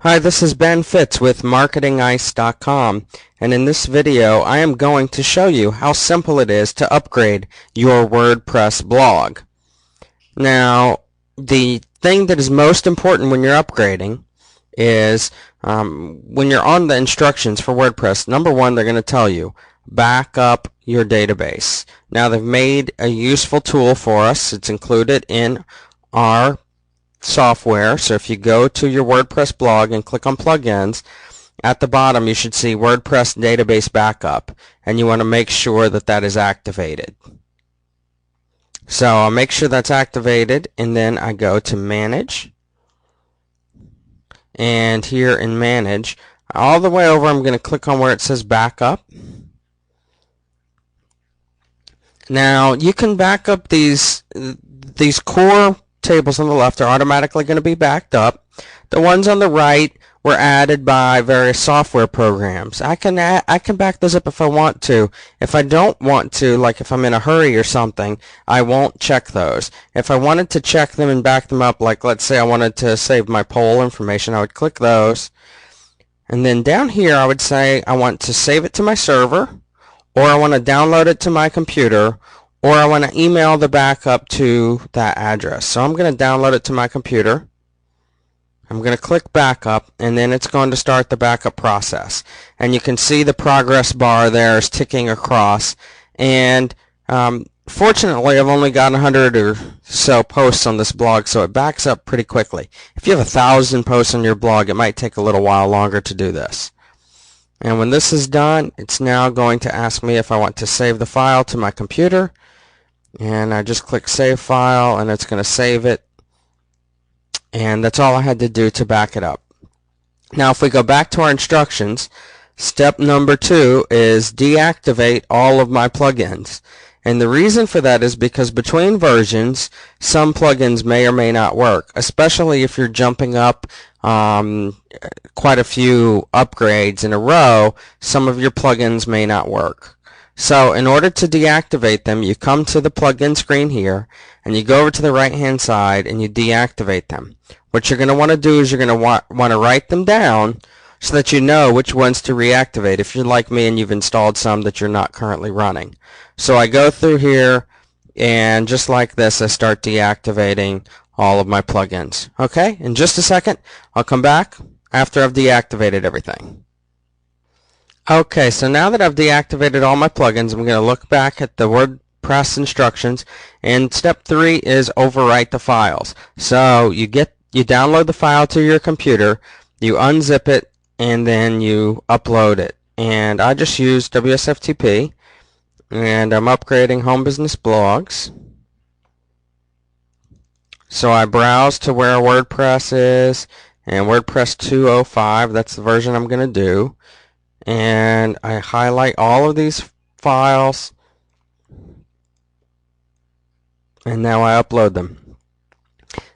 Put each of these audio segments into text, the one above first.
Hi, this is Ben Fitz with MarketingIce.com, and in this video I am going to show you how simple it is to upgrade your WordPress blog. Now, the thing that is most important when you're upgrading is when you're on the instructions for WordPress, number one, they're going to tell you back up your database. Now, they've made a useful tool for us. It's included in our software. So if you go to your WordPress blog and click on plugins, at the bottom you should see WordPress database backup, and you want to make sure that that is activated. So I'll make sure that's activated, and then I go to manage, and here in manage all the way over I'm going to click on where it says backup. Now you can back up these core tables on the left are automatically going to be backed up. The ones on the right were added by various software programs. I can back those up if I want to. If I don't want to, like if I'm in a hurry or something, I won't check those. If I wanted to check them and back them up, like let's say I wanted to save my poll information, I would click those. And then down here I would say I want to save it to my server, or I want to download it to my computer, or I want to email the backup to that address. So I'm going to download it to my computer. I'm going to click backup, and then it's going to start the backup process. And you can see the progress bar there is ticking across. And fortunately, I've only got 100 or so posts on this blog, so it backs up pretty quickly. If you have 1,000 posts on your blog, it might take a little while longer to do this. And when this is done, it's now going to ask me if I want to save the file to my computer. And I just click save file, and it's going to save it. And that's all I had to do to back it up. Now if we go back to our instructions, step number 2 is deactivate all of my plugins. And the reason for that is because between versions, some plugins may or may not work, especially if you're jumping up quite a few upgrades in a row. Some of your plugins may not work. So in order to deactivate them, you come to the plugin screen here, and you go over to the right hand side and you deactivate them. What you're going to want to do is you're going to want to write them down so that you know which ones to reactivate if you're like me and you've installed some that you're not currently running. So I go through here, and just like this I start deactivating all of my plugins. Okay, in just a second I'll come back after I've deactivated everything. Okay, so now that I've deactivated all my plugins, I'm going to look back at the WordPress instructions, and step 3 is overwrite the files. So you download the file to your computer, you unzip it, and then you upload it. And I just use WSFTP, and I'm upgrading home business blogs. So I browse to where WordPress is, and WordPress 2.05, that's the version I'm going to do. And I highlight all of these files, and now I upload them.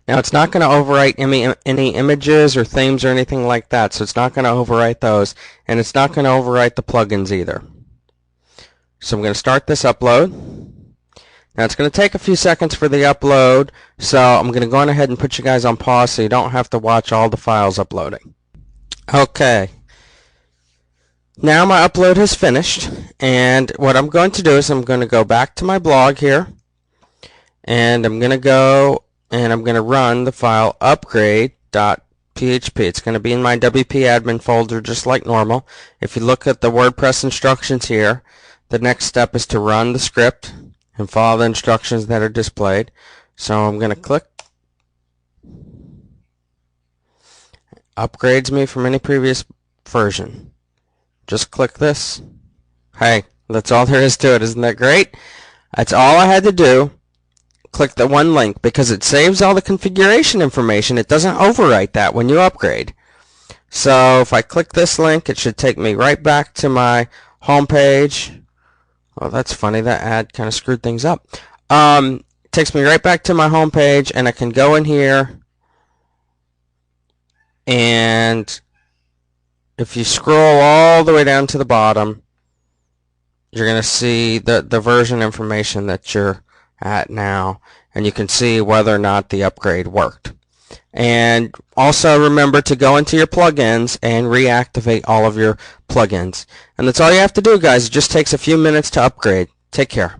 Now it's not going to overwrite any images or themes or anything like that, so it's not going to overwrite those, and it's not going to overwrite the plugins either. So I'm going to start this upload. Now it's going to take a few seconds for the upload, so I'm going to go on ahead and put you guys on pause so you don't have to watch all the files uploading. Okay. Now my upload has finished, and what I'm going to do is I'm going to go back to my blog here, and I'm going to go and I'm going to run the file upgrade.php. It's going to be in my WP admin folder just like normal. If you look at the WordPress instructions here, the next step is to run the script and follow the instructions that are displayed. So I'm going to click. Upgrades me from any previous version. Just click this. Hey, that's all there is to it. Isn't that great? That's all I had to do. Click the one link because it saves all the configuration information. It doesn't overwrite that when you upgrade. So if I click this link, it should take me right back to my home page. Oh, that's funny. That ad kind of screwed things up. It takes me right back to my home page, and I can go in here, and if you scroll all the way down to the bottom, you're going to see the version information that you're at now, and you can see whether or not the upgrade worked. And also remember to go into your plugins and reactivate all of your plugins. And that's all you have to do, guys. It just takes a few minutes to upgrade. Take care.